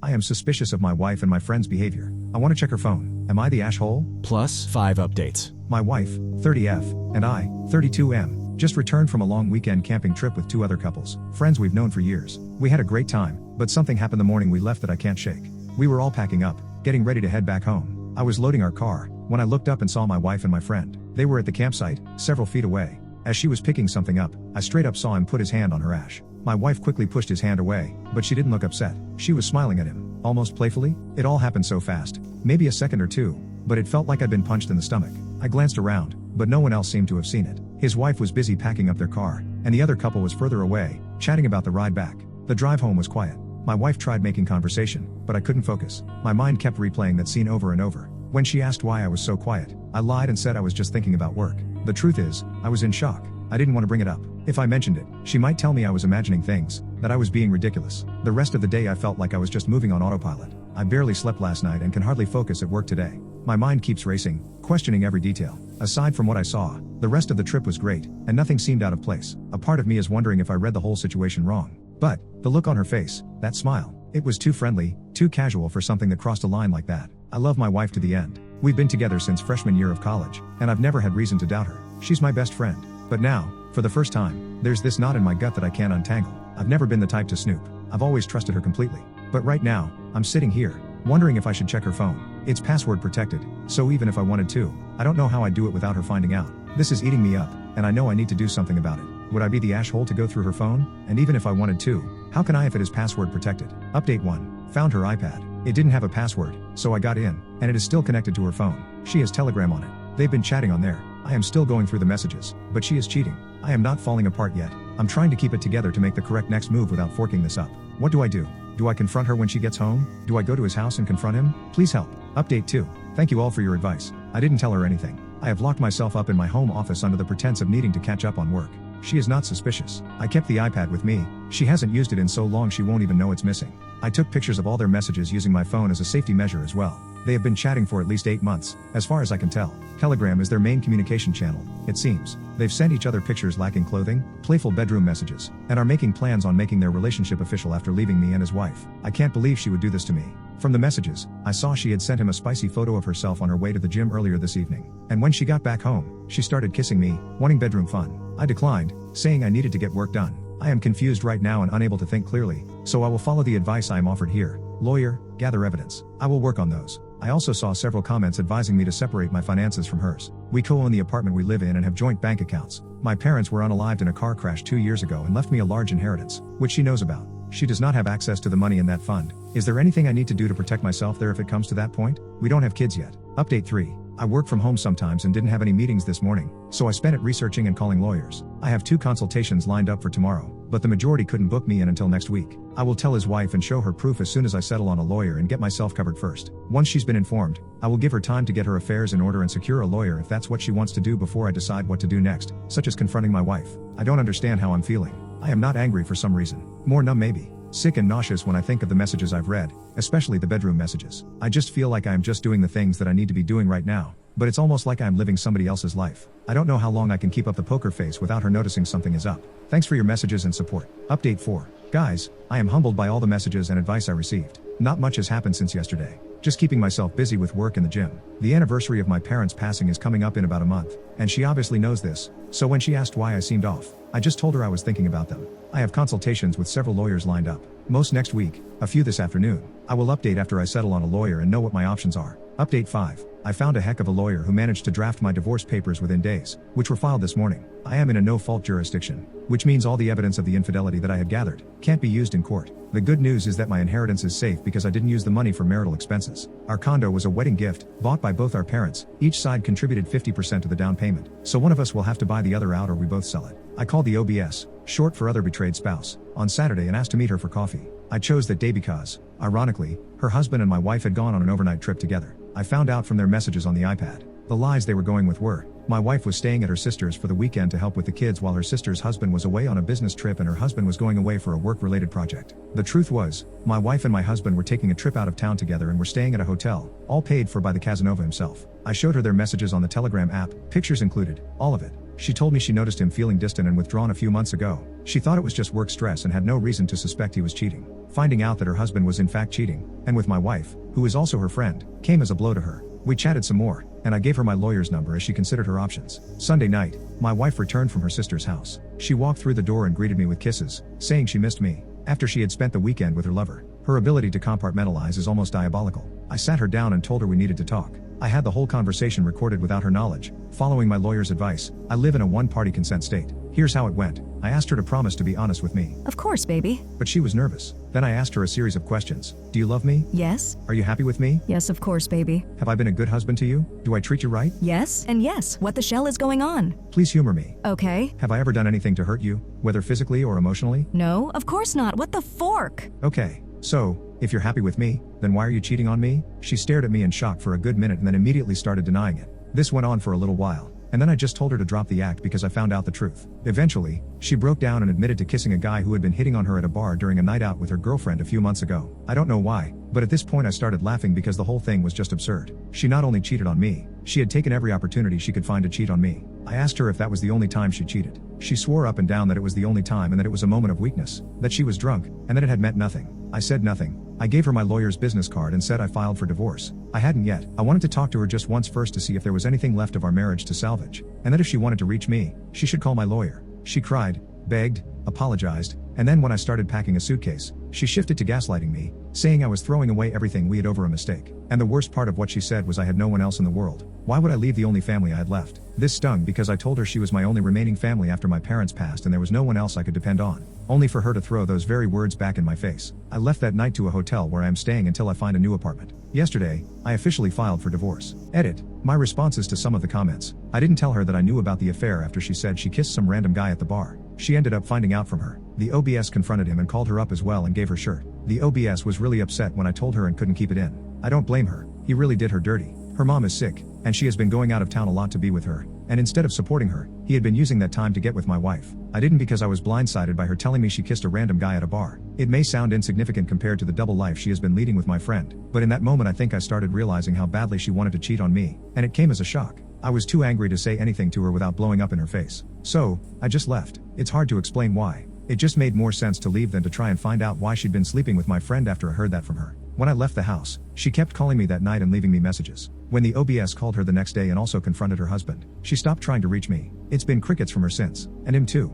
I am suspicious of my wife and my friend's behavior. I want to check her phone. Am I the asshole? +5 updates. My wife, 30F, and I, 32M, just returned from a long weekend camping trip with 2 other couples, friends we've known for years. We had a great time, but something happened the morning we left that I can't shake. We were all packing up, getting ready to head back home. I was loading our car, when I looked up and saw my wife and my friend. They were at the campsite, several feet away. As she was picking something up, I straight up saw him put his hand on her ash. My wife quickly pushed his hand away, but she didn't look upset. She was smiling at him, almost playfully. It all happened so fast, maybe a second or two, but it felt like I'd been punched in the stomach. I glanced around, but no one else seemed to have seen it. His wife was busy packing up their car, and the other couple was further away, chatting about the ride back. The drive home was quiet. My wife tried making conversation, but I couldn't focus. My mind kept replaying that scene over and over. When she asked why I was so quiet, I lied and said I was just thinking about work. The truth is, I was in shock. I didn't want to bring it up. If I mentioned it, she might tell me I was imagining things, that I was being ridiculous. The rest of the day I felt like I was just moving on autopilot. I barely slept last night and can hardly focus at work today. My mind keeps racing, questioning every detail. Aside from what I saw, the rest of the trip was great, and nothing seemed out of place. A part of me is wondering if I read the whole situation wrong. But, the look on her face, that smile, it was too friendly, too casual for something that crossed a line like that. I love my wife to the end. We've been together since freshman year of college, and I've never had reason to doubt her. She's my best friend. But now, for the first time, there's this knot in my gut that I can't untangle. I've never been the type to snoop. I've always trusted her completely. But right now, I'm sitting here, wondering if I should check her phone. It's password protected, so even if I wanted to, I don't know how I'd do it without her finding out. This is eating me up, and I know I need to do something about it. Would I be the asshole to go through her phone? And even if I wanted to, how can I if it is password protected? Update 1. Found her iPad. It didn't have a password, so I got in, and it is still connected to her phone. She has Telegram on it. They've been chatting on there. I am still going through the messages, but she is cheating. I am not falling apart yet. I'm trying to keep it together to make the correct next move without forking this up. What do I do? Do I confront her when she gets home? Do I go to his house and confront him? Please help. Update 2. Thank you all for your advice. I didn't tell her anything. I have locked myself up in my home office under the pretense of needing to catch up on work. She is not suspicious. I kept the iPad with me. She hasn't used it in so long she won't even know it's missing. I took pictures of all their messages using my phone as a safety measure as well. They have been chatting for at least 8 months, as far as I can tell. Telegram is their main communication channel, it seems. They've sent each other pictures lacking clothing, playful bedroom messages, and are making plans on making their relationship official after leaving me and his wife. I can't believe she would do this to me. From the messages, I saw she had sent him a spicy photo of herself on her way to the gym earlier this evening. And when she got back home, she started kissing me, wanting bedroom fun. I declined, saying I needed to get work done. I am confused right now and unable to think clearly, so I will follow the advice I am offered here. Lawyer, gather evidence. I will work on those. I also saw several comments advising me to separate my finances from hers. We co-own the apartment we live in and have joint bank accounts. My parents were unalived in a car crash 2 years ago and left me a large inheritance, which she knows about. She does not have access to the money in that fund. Is there anything I need to do to protect myself there if it comes to that point? We don't have kids yet. Update 3. I work from home sometimes and didn't have any meetings this morning, so I spent it researching and calling lawyers. I have 2 consultations lined up for tomorrow, but the majority couldn't book me in until next week. I will tell his wife and show her proof as soon as I settle on a lawyer and get myself covered first. Once she's been informed, I will give her time to get her affairs in order and secure a lawyer if that's what she wants to do before I decide what to do next, such as confronting my wife. I don't understand how I'm feeling. I am not angry for some reason. More numb maybe. Sick and nauseous when I think of the messages I've read, especially the bedroom messages. I just feel like I am just doing the things that I need to be doing right now, but it's almost like I am living somebody else's life. I don't know how long I can keep up the poker face without her noticing something is up. Thanks for your messages and support. Update 4. Guys, I am humbled by all the messages and advice I received. Not much has happened since yesterday. Just keeping myself busy with work and the gym. The anniversary of my parents' passing is coming up in about a month, and she obviously knows this, so when she asked why I seemed off, I just told her I was thinking about them. I have consultations with several lawyers lined up. Most next week, a few this afternoon. I will update after I settle on a lawyer and know what my options are. Update 5. I found a heck of a lawyer who managed to draft my divorce papers within days, which were filed this morning. I am in a no-fault jurisdiction, which means all the evidence of the infidelity that I had gathered can't be used in court. The good news is that my inheritance is safe because I didn't use the money for marital expenses. Our condo was a wedding gift, bought by both our parents. Each side contributed 50% of the down payment, so one of us will have to buy the other out or we both sell it. I called the OBS, short for Other Betrayed Spouse, on Saturday and asked to meet her for coffee. I chose that day because, ironically, her husband and my wife had gone on an overnight trip together. I found out from their messages on the iPad. The lies they were going with were, my wife was staying at her sister's for the weekend to help with the kids while her sister's husband was away on a business trip and her husband was going away for a work-related project. The truth was, my wife and my husband were taking a trip out of town together and were staying at a hotel, all paid for by the Casanova himself. I showed her their messages on the Telegram app, pictures included, all of it. She told me she noticed him feeling distant and withdrawn a few months ago. She thought it was just work stress and had no reason to suspect he was cheating. Finding out that her husband was in fact cheating, and with my wife, who is also her friend, came as a blow to her. We chatted some more, and I gave her my lawyer's number as she considered her options. Sunday night, my wife returned from her sister's house. She walked through the door and greeted me with kisses, saying she missed me. After she had spent the weekend with her lover, her ability to compartmentalize is almost diabolical. I sat her down and told her we needed to talk. I had the whole conversation recorded without her knowledge. Following my lawyer's advice, I live in a one-party consent state. Here's how it went. I asked her to promise to be honest with me. Of course, baby. But she was nervous. Then I asked her a series of questions. Do you love me? Yes. Are you happy with me? Yes, of course, baby. Have I been a good husband to you? Do I treat you right? Yes, and yes. What the shell is going on? Please humor me. Okay. Have I ever done anything to hurt you, whether physically or emotionally? No, of course not. What the fork? Okay. So, if you're happy with me, then why are you cheating on me? She stared at me in shock for a good minute and then immediately started denying it. This went on for a little while, and then I just told her to drop the act because I found out the truth. Eventually, she broke down and admitted to kissing a guy who had been hitting on her at a bar during a night out with her girlfriend a few months ago. I don't know why, but at this point I started laughing because the whole thing was just absurd. She not only cheated on me, she had taken every opportunity she could find to cheat on me. I asked her if that was the only time she cheated. She swore up and down that it was the only time and that it was a moment of weakness, that she was drunk, and that it had meant nothing. I said nothing. I gave her my lawyer's business card and said I filed for divorce. I hadn't yet. I wanted to talk to her just once first to see if there was anything left of our marriage to salvage, and that if she wanted to reach me, she should call my lawyer. She cried, begged, apologized, and then when I started packing a suitcase, she shifted to gaslighting me, saying I was throwing away everything we had over a mistake. And the worst part of what she said was I had no one else in the world. Why would I leave the only family I had left? This stung because I told her she was my only remaining family after my parents passed and there was no one else I could depend on. Only for her to throw those very words back in my face. I left that night to a hotel where I am staying until I find a new apartment. Yesterday, I officially filed for divorce. Edit. My responses to some of the comments. I didn't tell her that I knew about the affair after she said she kissed some random guy at the bar. She ended up finding out from her. The OBS confronted him and called her up as well and gave her shirt. The OBS was really upset when I told her and couldn't keep it in. I don't blame her. He really did her dirty. Her mom is sick, and she has been going out of town a lot to be with her, and instead of supporting her, he had been using that time to get with my wife. I didn't because I was blindsided by her telling me she kissed a random guy at a bar. It may sound insignificant compared to the double life she has been leading with my friend, but in that moment I think I started realizing how badly she wanted to cheat on me, and it came as a shock. I was too angry to say anything to her without blowing up in her face. So, I just left. It's hard to explain why. It just made more sense to leave than to try and find out why she'd been sleeping with my friend after I heard that from her. When I left the house, she kept calling me that night and leaving me messages. When the OBS called her the next day and also confronted her husband, she stopped trying to reach me. It's been crickets from her since. And him too.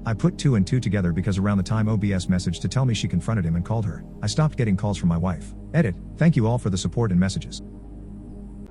I put 2 and 2 together because around the time OBS messaged to tell me she confronted him and called her, I stopped getting calls from my wife. Edit. Thank you all for the support and messages.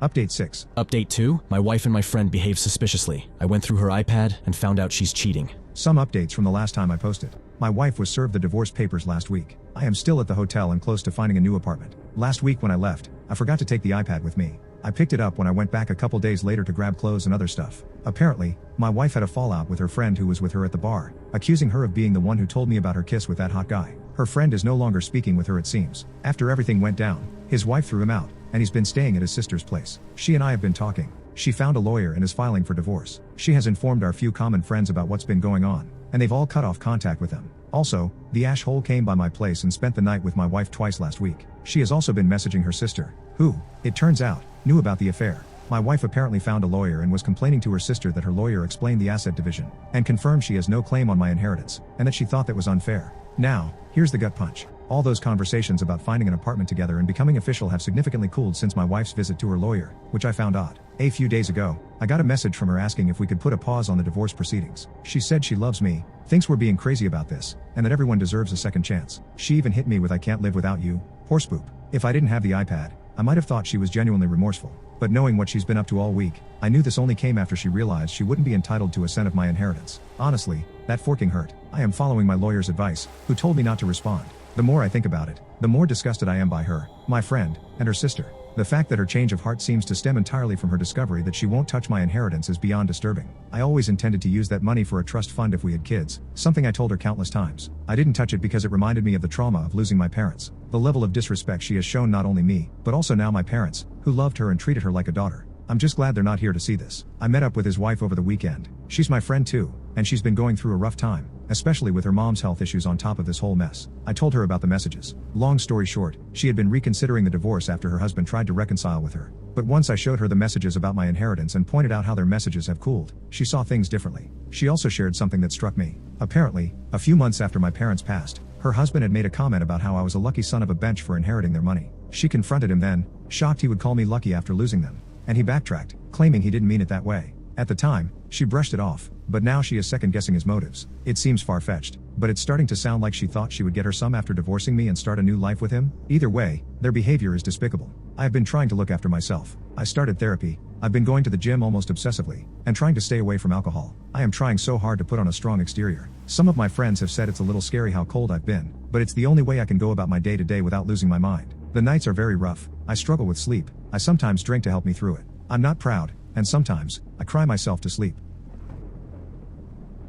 Update 6. Update 2. My wife and my friend behaved suspiciously. I went through her iPad and found out she's cheating. Some updates from the last time I posted. My wife was served the divorce papers last week. I am still at the hotel and close to finding a new apartment. Last week when I left, I forgot to take the iPad with me. I picked it up when I went back a couple days later to grab clothes and other stuff. Apparently, my wife had a fallout with her friend who was with her at the bar, accusing her of being the one who told me about her kiss with that hot guy. Her friend is no longer speaking with her, it seems. After everything went down, his wife threw him out, and he's been staying at his sister's place. She and I have been talking. She found a lawyer and is filing for divorce. She has informed our few common friends about what's been going on, and they've all cut off contact with them. Also, the 𝗙𝗂𝗡𝗍 came by my place and spent the night with my wife twice last week. She has also been messaging her sister, who, it turns out, knew about the affair. My wife apparently found a lawyer and was complaining to her sister that her lawyer explained the asset division, and confirmed she has no claim on my inheritance, and that she thought that was unfair. Now, here's the gut punch. All those conversations about finding an apartment together and becoming official have significantly cooled since my wife's visit to her lawyer, which I found odd. A few days ago, I got a message from her asking if we could put a pause on the divorce proceedings. She said she loves me, thinks we're being crazy about this, and that everyone deserves a second chance. She even hit me with "I can't live without you, horse poop." If I didn't have the iPad, I might have thought she was genuinely remorseful. But knowing what she's been up to all week, I knew this only came after she realized she wouldn't be entitled to a cent of my inheritance. Honestly, that forking hurt. I am following my lawyer's advice, who told me not to respond. The more I think about it, the more disgusted I am by her, my friend, and her sister. The fact that her change of heart seems to stem entirely from her discovery that she won't touch my inheritance is beyond disturbing. I always intended to use that money for a trust fund if we had kids, something I told her countless times. I didn't touch it because it reminded me of the trauma of losing my parents. The level of disrespect she has shown not only me, but also now my parents, who loved her and treated her like a daughter. I'm just glad they're not here to see this. I met up with his wife over the weekend. She's my friend too, and she's been going through a rough time, especially with her mom's health issues on top of this whole mess. I told her about the messages. Long story short, she had been reconsidering the divorce after her husband tried to reconcile with her. But once I showed her the messages about my inheritance and pointed out how their messages have cooled, she saw things differently. She also shared something that struck me. Apparently, a few months after my parents passed, her husband had made a comment about how I was a lucky son of a bench for inheriting their money. She confronted him then, shocked he would call me lucky after losing them. And he backtracked, claiming he didn't mean it that way. At the time, she brushed it off, but now she is second-guessing his motives. It seems far-fetched, but it's starting to sound like she thought she would get her some after divorcing me and start a new life with him. Either way, their behavior is despicable. I have been trying to look after myself. I started therapy, I've been going to the gym almost obsessively, and trying to stay away from alcohol. I am trying so hard to put on a strong exterior. Some of my friends have said it's a little scary how cold I've been, but it's the only way I can go about my day-to-day without losing my mind. The nights are very rough, I struggle with sleep, I sometimes drink to help me through it. I'm not proud, and sometimes, I cry myself to sleep.